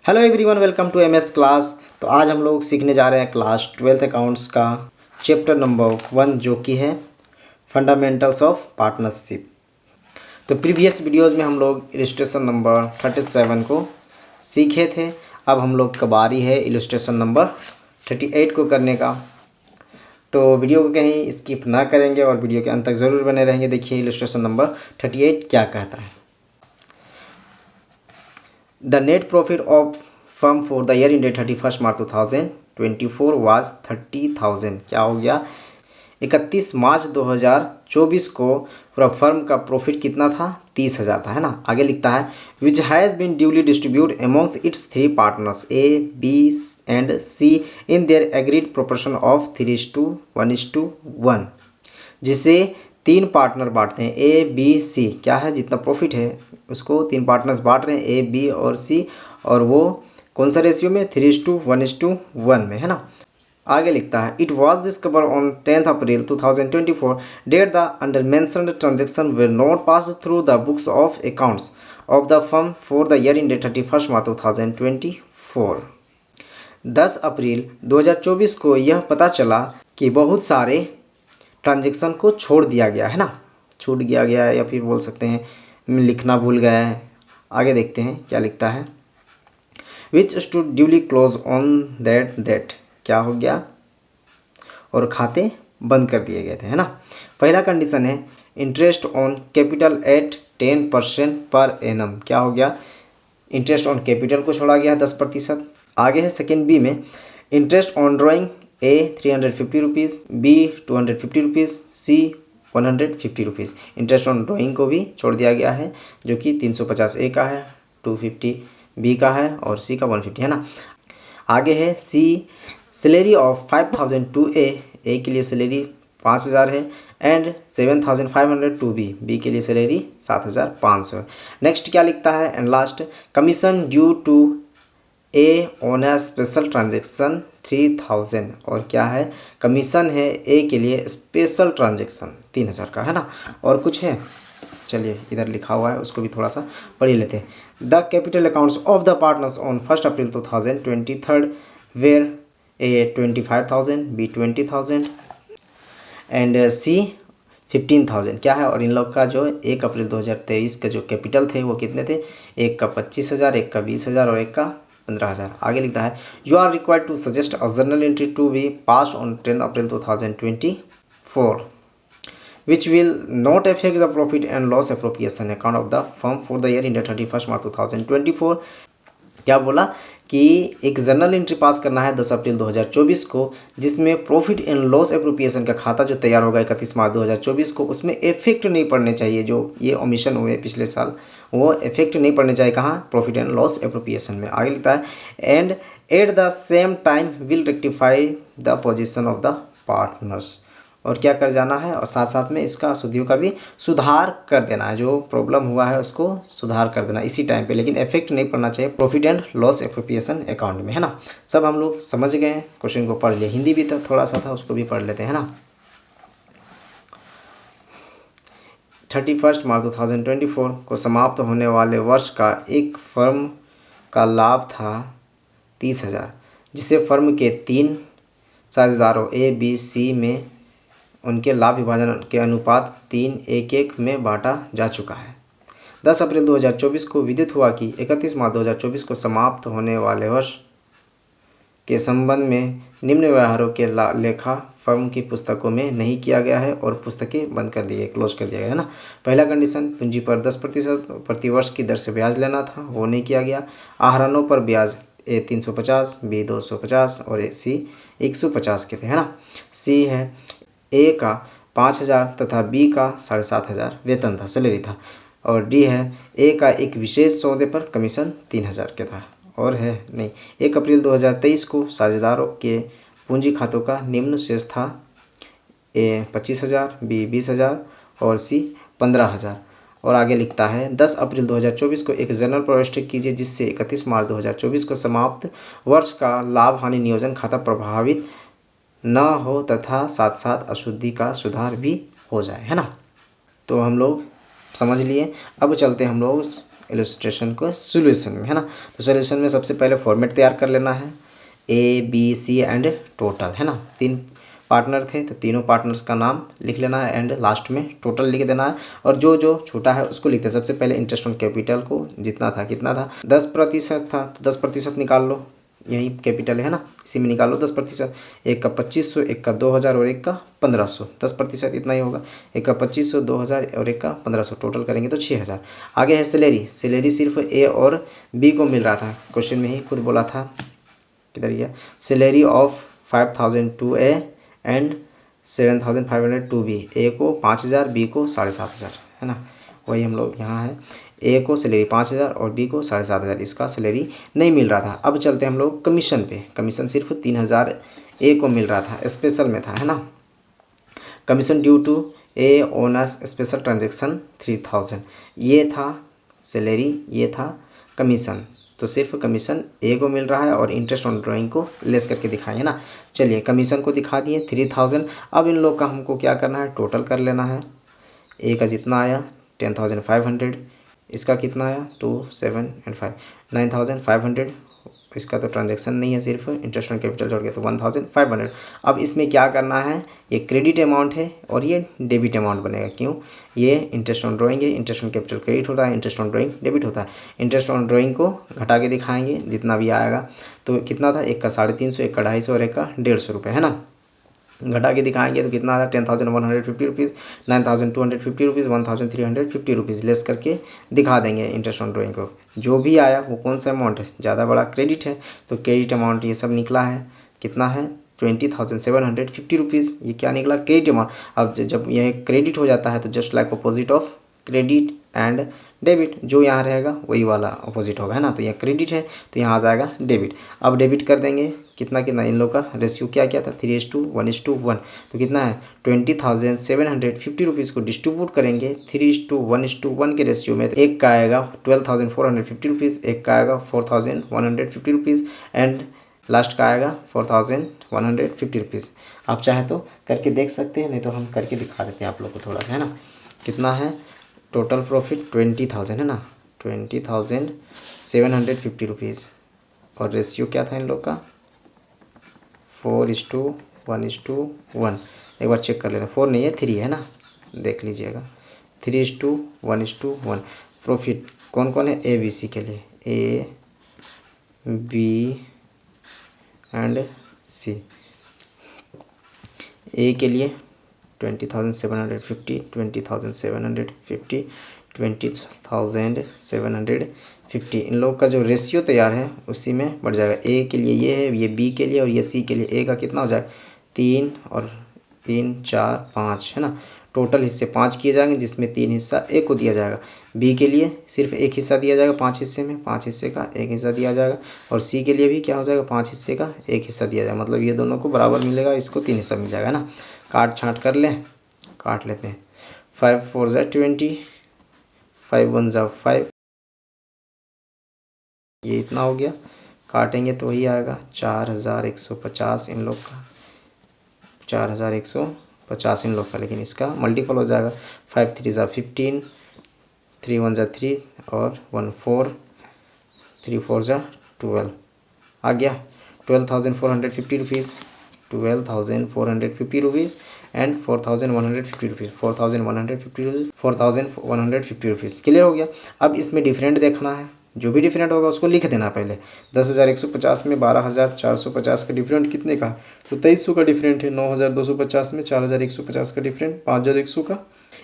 Hello everyone, welcome to MS class. तो आज हम लोग सीखने जा रहे हैं क्लास 12th अकाउंट्स का चैप्टर नंबर 1 जो कि है फंडामेंटल्स ऑफ पार्टनरशिप। तो प्रीवियस वीडियोस में हम लोग इलस्ट्रेशन नंबर 37 को सीखे थे। अब हम लोग का बारी है इलस्ट्रेशन नंबर 38 को करने का। तो वीडियो को कहीं स्किप ना करेंगे और वीडियो के अंत तक ज़रूर बने रहेंगे। देखिए इलस्ट्रेशन नंबर 38 क्या कहता है। The net profit of firm for the year ended 31st March 2024 was 30,000। क्या हो गया? 31 मार्च 2024 को पूरा फर्म का प्रॉफिट कितना था? 30,000 था, है ना। आगे लिखता है which has been duly distribute amongst its 3 partners A B and C in their agreed proportion of 3:1:1, जिसे 3 पार्टनर बांटते हैं ए बी सी। क्या है? जितना प्रॉफिट है उसको 3 पार्टनर्स बांट रहे हैं ए बी और सी, और वो कौन सा रेशियो में? 3:1:1 में, है ना। आगे लिखता है it was discover on 10 April 2024 date the under mentioned transaction were not pass through the books of accounts of the firm for the year ended 31 March 2024। 10 अप्रैल 2024 को यह पता चला कि बहुत सारे ट्रांजेक्शन को छोड़ दिया गया है ना, छूट गया गया है, या फिर बोल सकते हैं लिखना भूल गया है। आगे देखते हैं क्या लिखता है which stood duly close on that date. क्या हो गया? और खाते बंद कर दिए गए थे, है ना। पहला कंडीशन है interest on capital eight 10% per annum. क्या हो गया? इंटरेस्ट ऑन कैपिटल को छोड़ा गया 10%। आगे है सेकेंड बी में interest on drawing A 350 rupees, B 250 rupees, C 150 rupees. Interest on drawing को भी छोड़ दिया गया है जो कि 350 ए का है, 250 बी का है और सी का 150, है ना। आगे है सी सैलरी ऑफ 5,000 टू ए के लिए सैलरी 5,000 है एंड 7,500 टू बी के लिए सैलरी 7,500 है। नेक्स्ट क्या लिखता है and last commission due to A on a special transaction 3,000। और क्या है? कमीशन है ए के लिए स्पेशल ट्रांजेक्शन 3,000 का, है ना। और कुछ है, चलिए इधर लिखा हुआ है उसको भी थोड़ा सा पढ़ ही लेते हैं। The capital accounts of the partners on 1 April 2023 were A 25,000, B 20,000 and C 15,000। क्या है? और इन लोग का जो 1 अप्रैल 2023 का जो कैपिटल थे वो कितने थे? एक का 25,000, एक का 20,000 और एक का 15,000। आगे लिखता है you are required to suggest a journal entry to be pass on 10 April 2024 which will not affect the profit and loss appropriation account of the firm for the year ended 31 March 2024। क्या बोला कि एक journal entry पास करना है 10 अप्रैल 2024 को, जिसमें profit and loss appropriation का खाता जो तैयार होगा 31 मार्च 2024 को, उसमें इफेक्ट नहीं पड़ने चाहिए। जो ये ओमिशन हुए पिछले साल वो इफेक्ट नहीं पड़ने चाहिए। कहाँ? प्रॉफिट एंड लॉस एप्रोप्रिएशन में। आगे लिखता है and at the same time will rectify the position of the partners. और क्या कर जाना है? और साथ साथ में इसका अशुद्धियों का भी सुधार कर देना है। जो प्रॉब्लम हुआ है उसको सुधार कर देना इसी टाइम पे, लेकिन इफेक्ट नहीं पड़ना चाहिए profit and loss appropriation account में, है ना। सब हम लोग समझ गए हैं, क्वेश्चन को पढ़ लिए। हिंदी भी तो थोड़ा सा था, उसको भी पढ़ लेते हैं ना। 31 मार्च 2024 को समाप्त होने वाले वर्ष का एक फर्म का लाभ था 30,000, जिसे फर्म के 3 साझेदारों ए बी सी में उनके लाभ विभाजन के अनुपात 3:1:1 में बांटा जा चुका है। 10 अप्रैल 2024 को विदित हुआ कि 31 मार्च 2024 को समाप्त होने वाले वर्ष के संबंध में निम्न व्यवहारों के लेखा फर्म की पुस्तकों में नहीं किया गया है और पुस्तकें बंद कर दी गई, क्लोज कर दिया गया, है ना। पहला कंडीशन पूंजी पर 10% प्रतिवर्ष की दर से ब्याज लेना था, वो नहीं किया गया। आहरणों पर ब्याज ए 350, बी 250 और ए सी 150 के थे, है ना। सी है ए का 5,000 तथा बी का 7,500 वेतन था, सैलरी था। और डी है ए का एक विशेष सौदे पर कमीशन 3,000 के था। और है नहीं, 1 अप्रैल 2023 को साझेदारों के पूंजी खातों का निम्न शेष था ए 25,000, बी 20,000 और सी 15,000। और आगे लिखता है 10 अप्रैल 2024 को एक जर्नल प्रविष्ट कीजिए जिससे 31 मार्च 2024 को समाप्त वर्ष का लाभ हानि नियोजन खाता प्रभावित न हो तथा साथ साथ अशुद्धि का सुधार भी हो जाए, है ना। तो हम लोग समझ लिए। अब चलते हैं हम लोग इलस्ट्रेशन को सोल्यूशन में, है ना। तो सोल्यूशन में सबसे पहले फॉर्मेट तैयार कर लेना है, A B C and total, है ना। 3 पार्टनर थे तो तीनों पार्टनर्स का नाम लिख लेना है एंड लास्ट में टोटल लिख देना है, और जो जो छोटा है उसको लिखते हैं। सबसे पहले इंटरेस्ट ऑन कैपिटल को जितना था कितना था 10% था, तो 10% निकाल लो, यही कैपिटल है ना, इसी में निकालो 10%। एक का 2500, एक का 2000 और एक का 1500, 10% इतना ही होगा। एक का 2500, 2000 और एक का 1500, टोटल करेंगे तो 6000। आगे है सैलरी। सैलरी सिर्फ ए और बी को मिल रहा था, क्वेश्चन में ही खुद बोला था, किधर गया, salary of 5000 to A and 7500 to B. A को 5000, बी को 7500, है ना। वही हम लोग यहाँ है, ए को सैलरी 5000 और बी को 7500, इसका सैलरी नहीं मिल रहा था। अब चलते हैं हम लोग कमीशन पे। कमीशन सिर्फ 3000 ए को मिल रहा था, स्पेशल में था, है ना। Commission due to A owners special transaction 3000, ये था सैलरी, ये था कमीशन। तो सिर्फ कमीशन ए को मिल रहा है और इंटरेस्ट ऑन ड्राइंग को लेस करके दिखाएं, है ना। चलिए कमीशन को दिखा दिए 3000। अब इन लोग का हमको क्या करना है, टोटल कर लेना है। ए का जितना आया 10,500, इसका कितना आया 2, 7 एंड 5, 9,500। इसका तो ट्रांजैक्शन नहीं है, सिर्फ इंटरेस्ट ऑन कैपिटल जोड़ के तो 1,500। अब इसमें क्या करना है, ये क्रेडिट अमाउंट है और ये डेबिट अमाउंट बनेगा। क्यों, ये इंटरेस्ट ऑन ड्राइंग है, इंटरेस्ट ऑन कैपिटल क्रेडिट होता है, इंटरेस्ट ऑन ड्राइंग डेबिट होता है। इंटरेस्ट ऑन ड्राइंग को घटा के दिखाएंगे जितना भी आएगा। तो कितना था, एक का 350, एक का 250 और एक का 150 रुपये, है ना। घटा के दिखाएंगे तो कितना आता है 10,150 रुपीज़, 9,250 रुपीज़, 1,350 रुपीज़ लेस करके दिखा देंगे इंटरेस्ट ऑन ड्राइंग को। जो भी आया वो कौन सा अमाउंट है, ज़्यादा बड़ा क्रेडिट है, तो क्रेडिट अमाउंट ये सब निकला है। कितना है 20,750 रुपीज़, ये क्या निकला, क्रेडिट अमाउंट। अब जब यह क्रेडिट हो जाता है तो just like opposite of credit and debit, जो यहाँ रहेगा वही वाला अपोजिट होगा, है ना। तो यहाँ क्रेडिट है तो यहाँ आ जाएगा डेबिट। अब डेबिट कर देंगे, कितना कितना, इन लोग का रेशियो क्या क्या था 3:1:1, तो कितना है 20,750 रुपीज़ को डिस्ट्रीब्यूट करेंगे 3:1:1 के रेशियो में। तो एक का आएगा 12,450 रुपीज़, एक का आएगा 4,150 रुपीज़ एंड लास्ट का आएगा 4,150 रुपीज़। आप चाहे तो करके देख सकते हैं, नहीं तो हम करके दिखा देते हैं आप लोग को थोड़ा सा, है ना। कितना है टोटल प्रॉफिट 20,000, है ना, 20,750 रुपीज़। और रेशियो क्या था इन लोग का 4:1:1। एक बार चेक कर लेना, 4 नहीं है 3 है ना, देख लीजिएगा 3:1:1। प्रॉफिट कौन कौन है, ए बी सी के लिए, ए बी एंड सी। ए के लिए 20,750, 20,750, 20,750। इन लोग का जो रेशियो तैयार है उसी में बढ़ जाएगा। ए के लिए ये है, ये बी के लिए और ये सी के लिए। ए का कितना हो जाएगा 3 और 3, 4, 5, है ना। टोटल हिस्से 5 किए जाएंगे जिसमें 3 हिस्सा ए को दिया जाएगा। बी के लिए सिर्फ 1 हिस्सा दिया जाएगा 5 हिस्से में, 5 हिस्से का 1 हिस्सा दिया जाएगा। और सी के लिए भी क्या हो जाएगा 5 हिस्से का 1 हिस्सा दिया जाएगा, मतलब ये दोनों को बराबर मिलेगा, इसको 3 हिस्सा मिल जाएगा, है ना। काट छाँट कर लें, काट लेते हैं। 5 4 = 20, 5 1 = 5, ये इतना हो गया। काटेंगे तो वही आएगा 4,150 इन लोग का, 4,150 इन लोग का। लेकिन इसका मल्टीपल हो जाएगा, 5 3 = 15, 3 1 = 3 और 1 4, 3 4 = 12 आ गया। 12,450 rupees, 12,450 rupees and 4,150 rupees, 4,150 rupees. Clear हो गया। अब इसमें डिफरेंट देखना है, जो भी डिफरेंट होगा उसको लिख देना पहले। 10,150 में 12,450 का डिफरेंट कितने का, तो 2300 का डिफरेंट है। 9,250 में 4,150 का डिफरेंट 5,100 का।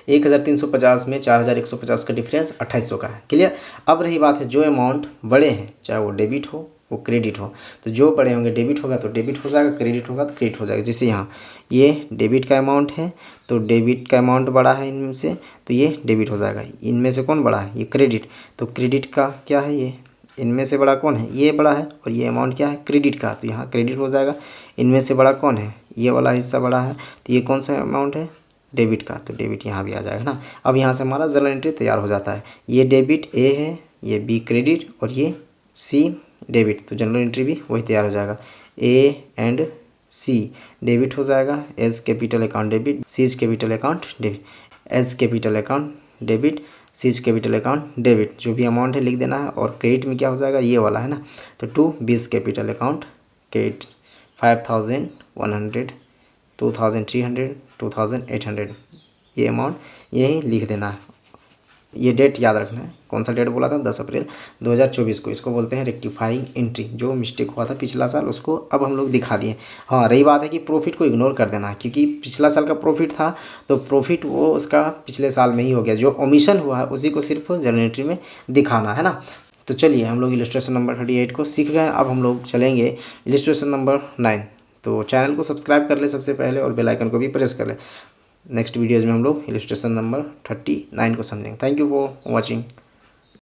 1,350 में 4,150 का डिफरेंस 2,800 का है। क्लियर। अब रही बात है जो अमाउंट बड़े हैं, चाहे वो डेबिट हो वो क्रेडिट हो, तो जो बड़े होंगे डेबिट होगा तो डेबिट हो जाएगा, क्रेडिट होगा तो क्रेडिट हो जाएगा। जैसे यहाँ ये डेबिट का अमाउंट है तो डेबिट का अमाउंट बड़ा है इनमें से, तो ये डेबिट हो जाएगा। इनमें से कौन बड़ा है, ये क्रेडिट, तो क्रेडिट का क्या है, ये इनमें से बड़ा कौन है, ये बड़ा है, और ये अमाउंट क्या है क्रेडिट का, तो यहाँ क्रेडिट हो जाएगा। इनमें से बड़ा कौन है, ये वाला हिस्सा बड़ा है, तो ये कौन सा अमाउंट है डेबिट का, तो डेबिट यहाँ भी आ जाएगा ना। अब यहाँ से हमारा जनरल एंट्री तैयार हो जाता है। ये डेबिट ए है, ये बी क्रेडिट और ये सी डेबिट, तो जनरल एंट्री भी वही तैयार हो जाएगा। ए एंड सी डेबिट हो जाएगा, A's capital account debit, C is capital account debit, A's capital account debit, C's capital account debit, जो भी अमाउंट है लिख देना है। और क्रेडिट में क्या हो जाएगा, ये वाला है ना, तो टू बीज कैपिटल अकाउंट क्रेडिट 5100, 2300, 2800, ये अमाउंट यही लिख देना है। ये डेट याद रखना है, कौन सा डेट बोला था, 10 अप्रैल 2024 को। इसको बोलते हैं रेक्टिफाइंग एंट्री। जो मिस्टेक हुआ था पिछला साल उसको अब हम लोग दिखा दिए। हाँ, रही बात है कि प्रॉफिट को इग्नोर कर देना, क्योंकि पिछला साल का प्रॉफिट था तो प्रॉफिट वो उसका पिछले साल में ही हो गया। जो ओमिशन हुआ है उसी को सिर्फ जर्नल एंट्री में दिखाना है ना। तो चलिए हम लोग इलस्ट्रेशन नंबर 38 को सीख गए। अब हम लोग चलेंगे इलस्ट्रेशन नंबर 9। तो चैनल को सब्सक्राइब कर ले सबसे पहले और बेल आइकन को भी प्रेस कर ले। नेक्स्ट वीडियोज़ में हम लोग इलस्ट्रेशन नंबर 39 को समझेंगे। Thank you for watching.